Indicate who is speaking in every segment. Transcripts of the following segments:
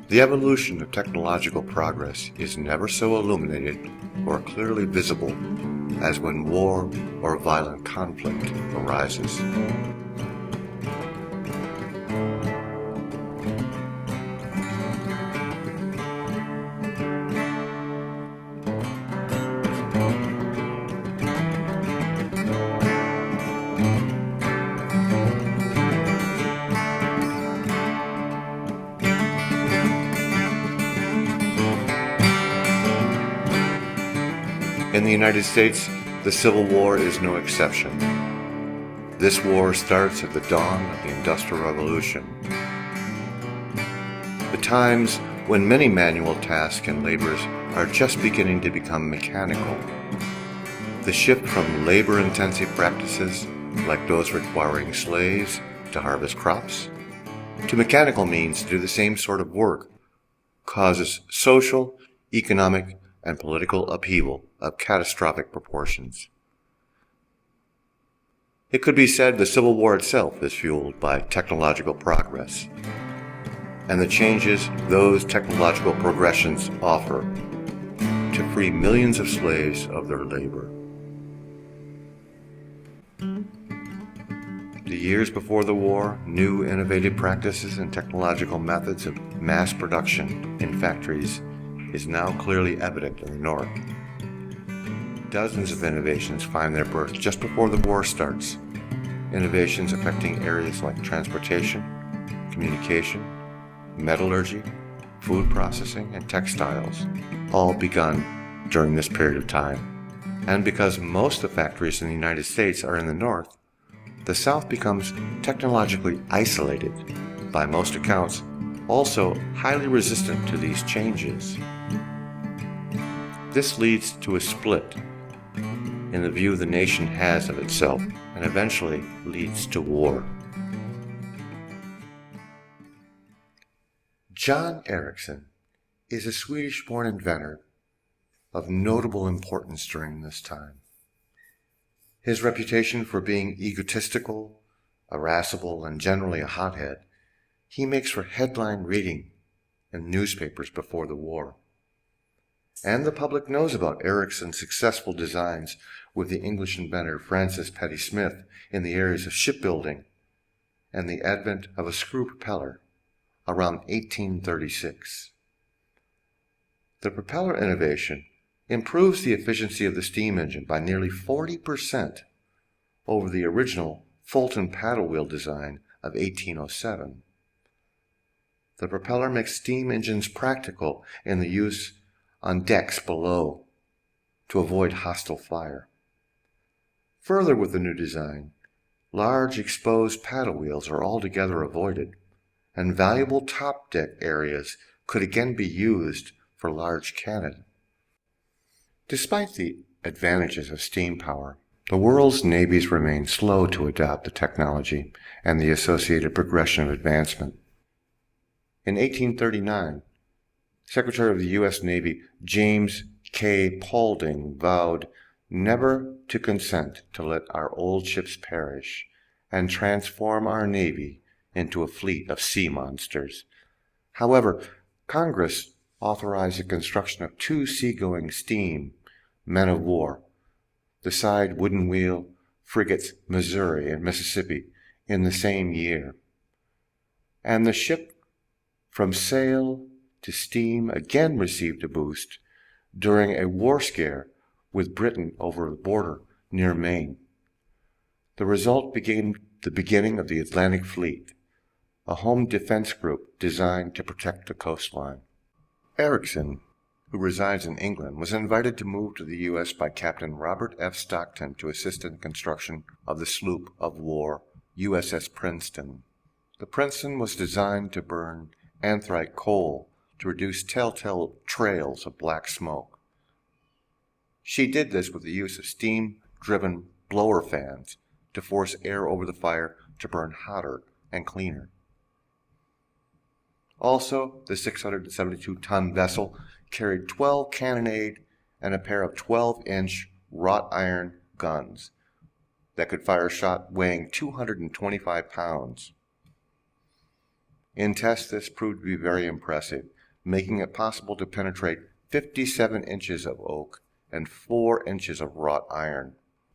Speaker 1: The evolution of technological progress is never so illuminated or clearly visible as when war or violent conflict arises. In the United States, the Civil War is no exception. This war starts at the dawn of the Industrial Revolution, the times when many manual tasks and labors are just beginning to become mechanical. The shift from labor-intensive practices, like those requiring slaves to harvest crops, to mechanical means to do the same sort of work, causes social, economic, and political upheaval of catastrophic proportions. It could be said the Civil War itself is fueled by technological progress, and the changes those technological progressions offer to free millions of slaves of their labor. The years before the war, new innovative practices and technological methods of mass production in factories is now clearly evident in the North. Dozens of innovations find their birth just before the war starts. Innovations affecting areas like transportation, communication, metallurgy, food processing, and textiles, all begun during this period of time. And because most of the factories in the United States are in the North, the South becomes technologically isolated, by most accounts, also highly resistant to these changes. This leads to a split in the view the nation has of itself, and eventually leads to war. John Ericsson is a Swedish-born inventor of notable importance during this time. His reputation for being egotistical, irascible, and generally a hothead, he makes for headline reading in newspapers before the war. And the public knows about Ericsson's successful designs with the English inventor Francis Petty Smith in the areas of shipbuilding and the advent of a screw propeller around 1836. The propeller innovation improves the efficiency of the steam engine by nearly 40% over the original Fulton paddle wheel design of 1807. The propeller makes steam engines practical in the use on decks below to avoid hostile fire. Further with the new design, large exposed paddle wheels are altogether avoided, and valuable top deck areas could again be used for large cannon. Despite the advantages of steam power, the world's navies remain slow to adopt the technology and the associated progression of advancement. In 1839, Secretary of the U.S. Navy James K. Paulding vowed never to consent to let our old ships perish and transform our Navy into a fleet of sea monsters. However, Congress authorized the construction of 2 seagoing steam men of war, the side wooden wheel frigates Missouri and Mississippi, in the same year. And the ship from sail to steam again received a boost during a war scare with Britain over the border near Maine. The result became the beginning of the Atlantic Fleet, a home defense group designed to protect the coastline. Ericsson, who resides in England, was invited to move to the U.S. by Captain Robert F. Stockton to assist in the construction of the sloop of war USS Princeton. The Princeton was designed to burn anthracite coal to reduce telltale trails of black smoke. She did this with the use of steam-driven blower fans to force air over the fire to burn hotter and cleaner. Also, the 672-ton vessel carried 12 cannonade and a pair of 12-inch wrought iron guns that could fire a shot weighing 225 pounds. In tests, this proved to be very impressive, making it possible to penetrate 57 inches of oak and 4 inches of wrought iron.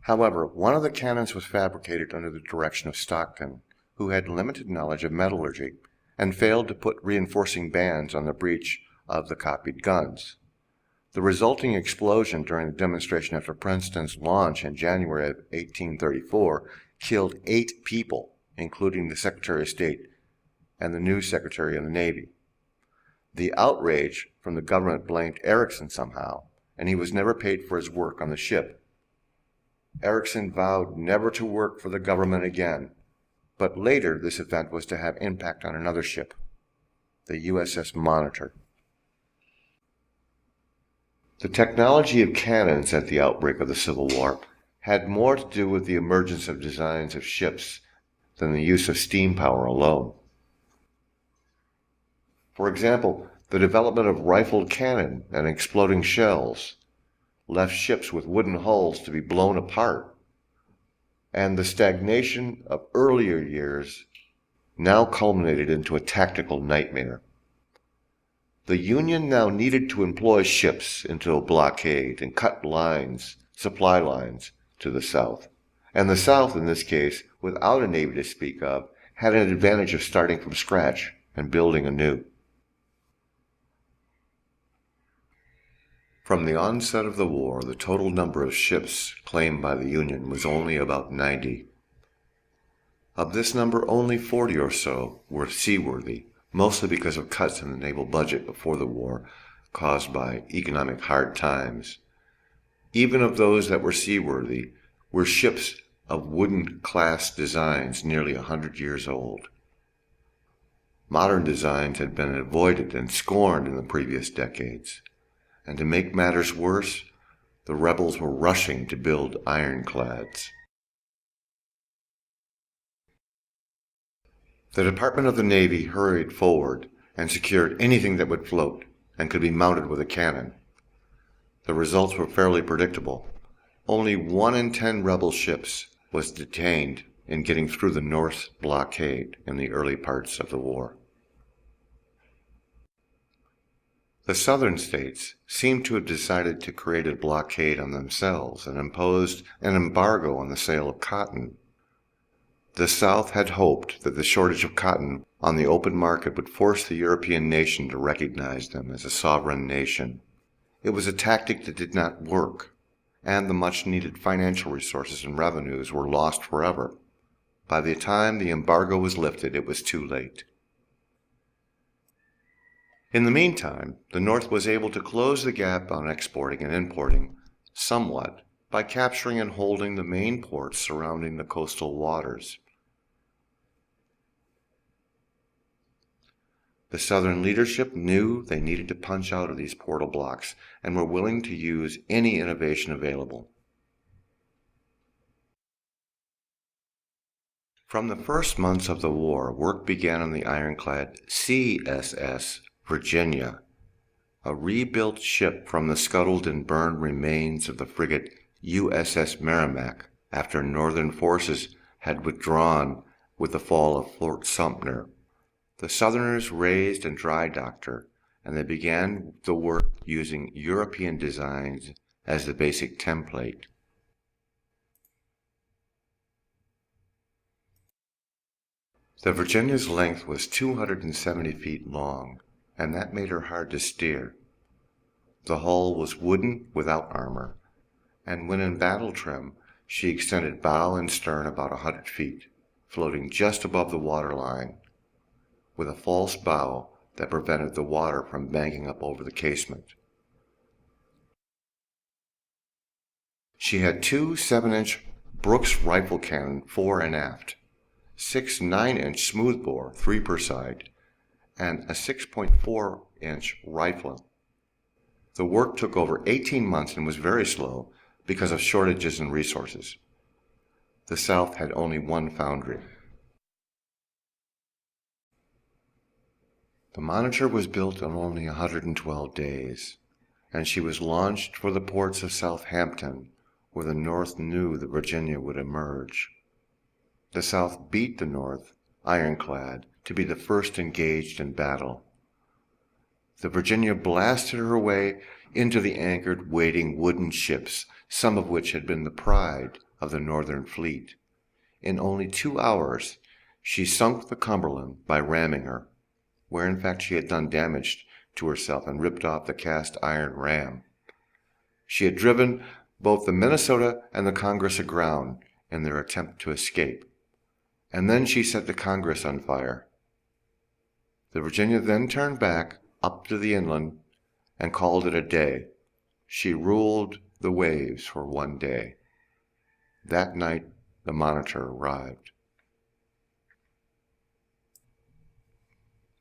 Speaker 1: However, one of the cannons was fabricated under the direction of Stockton, who had limited knowledge of metallurgy, and failed to put reinforcing bands on the breech of the copied guns. The resulting explosion during the demonstration after Princeton's launch in January of 1834 killed 8 people, including the Secretary of State and the new Secretary of the Navy. The outrage from the government blamed Erickson somehow, and he was never paid for his work on the ship. Erickson vowed never to work for the government again, but later this event was to have impact on another ship, the USS Monitor. The technology of cannons at the outbreak of the Civil War had more to do with the emergence of designs of ships than the use of steam power alone. For example, the development of rifled cannon and exploding shells left ships with wooden hulls to be blown apart, and the stagnation of earlier years now culminated into a tactical nightmare. The Union now needed to employ ships into a blockade and cut lines, supply lines, to the South. And the South, in this case, without a navy to speak of, had an advantage of starting from scratch and building anew. From the onset of the war, the total number of ships claimed by the Union was only about 90. Of this number, only 40 or so were seaworthy, mostly because of cuts in the naval budget before the war caused by economic hard times. Even of those that were seaworthy were ships of wooden class designs nearly 100 years old. Modern designs had been avoided and scorned in the previous decades, and to make matters worse, the rebels were rushing to build ironclads. The Department of the Navy hurried forward and secured anything that would float and could be mounted with a cannon. The results were fairly predictable. Only 1 in 10 rebel ships was detained in getting through the North blockade in the early parts of the war. The southern states seemed to have decided to create a blockade on themselves and imposed an embargo on the sale of cotton. The South had hoped that the shortage of cotton on the open market would force the European nation to recognize them as a sovereign nation. It was a tactic that did not work, and the much-needed financial resources and revenues were lost forever. By the time the embargo was lifted, it was too late. In the meantime, the North was able to close the gap on exporting and importing somewhat by capturing and holding the main ports surrounding the coastal waters. The Southern leadership knew they needed to punch out of these portal blocks and were willing to use any innovation available. From the first months of the war, work began on the ironclad CSS Virginia, a rebuilt ship from the scuttled and burned remains of the frigate USS Merrimack after Northern forces had withdrawn with the fall of Fort Sumter. The Southerners raised and dry-docked her, and they began the work using European designs as the basic template. The Virginia's length was 270 feet long, and that made her hard to steer. The hull was wooden without armor, and when in battle trim, she extended bow and stern about 100 feet, floating just above the waterline, with a false bow that prevented the water from banking up over the casement. She had 2 7-inch Brooks rifle cannon fore and aft, 6 9-inch smoothbore, 3 per side, and a 6.4-inch rifle. The work took over 18 months and was very slow because of shortages in resources. The South had only one foundry. The Monitor was built in only 112 days, and she was launched for the ports of Southampton, where the North knew that Virginia would emerge. The South beat the North, ironclad, to be the first engaged in battle. the Virginia blasted her way into the anchored, waiting wooden ships, some of which had been the pride of the Northern fleet. In only 2 hours, she sunk the Cumberland by ramming her, where in fact she had done damage to herself and ripped off the cast iron ram. She had driven both the Minnesota and the Congress aground in their attempt to escape, and then she set the Congress on fire. The Virginia then turned back up to the inland and called it a day. She ruled the waves for one day. That night, the Monitor arrived.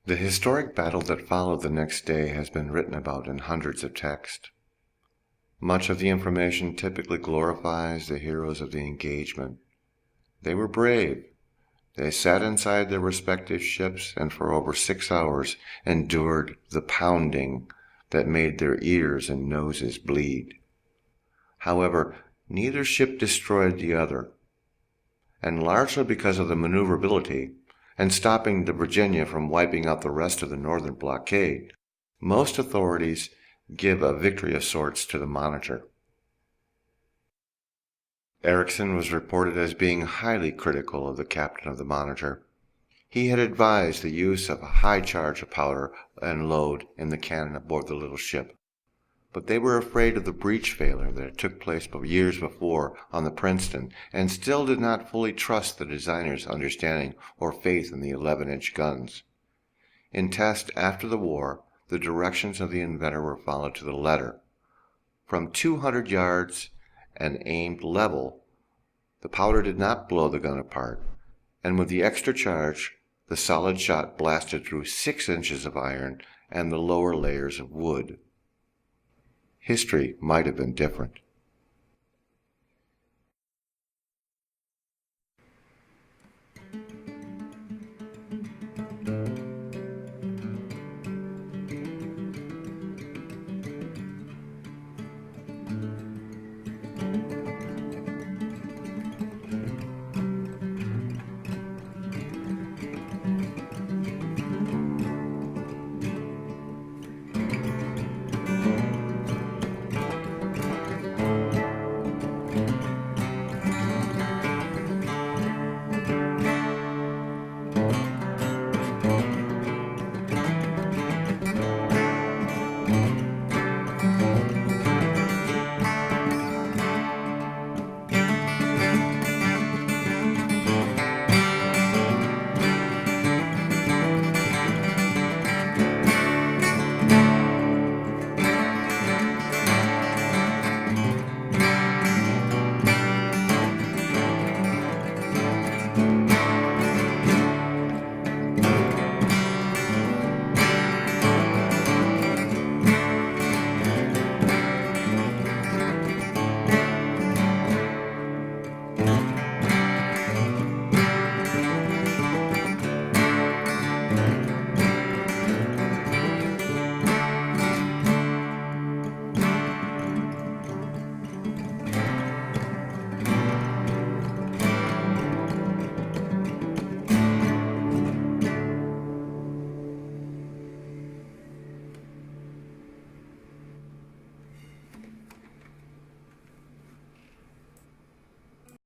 Speaker 1: The historic battle that followed the next day has been written about in hundreds of texts. Much of the information typically glorifies the heroes of the engagement. They were brave. They sat inside their respective ships and for over 6 hours endured the pounding that made their ears and noses bleed. However, neither ship destroyed the other, and largely because of the maneuverability and stopping the Virginia from wiping out the rest of the Northern blockade, most authorities give a victory of sorts to the Monitor. Erickson was reported as being highly critical of the captain of the Monitor. He had advised the use of a high charge of powder and load in the cannon aboard the little ship, but they were afraid of the breech failure that took place years before on the Princeton and still did not fully trust the designer's understanding or faith in the 11-inch guns. In tests after the war, the directions of the inventor were followed to the letter. From 200 yards and aimed level, the powder did not blow the gun apart, and with the extra charge, the solid shot blasted through 6 inches of iron and the lower layers of wood. History might have been different.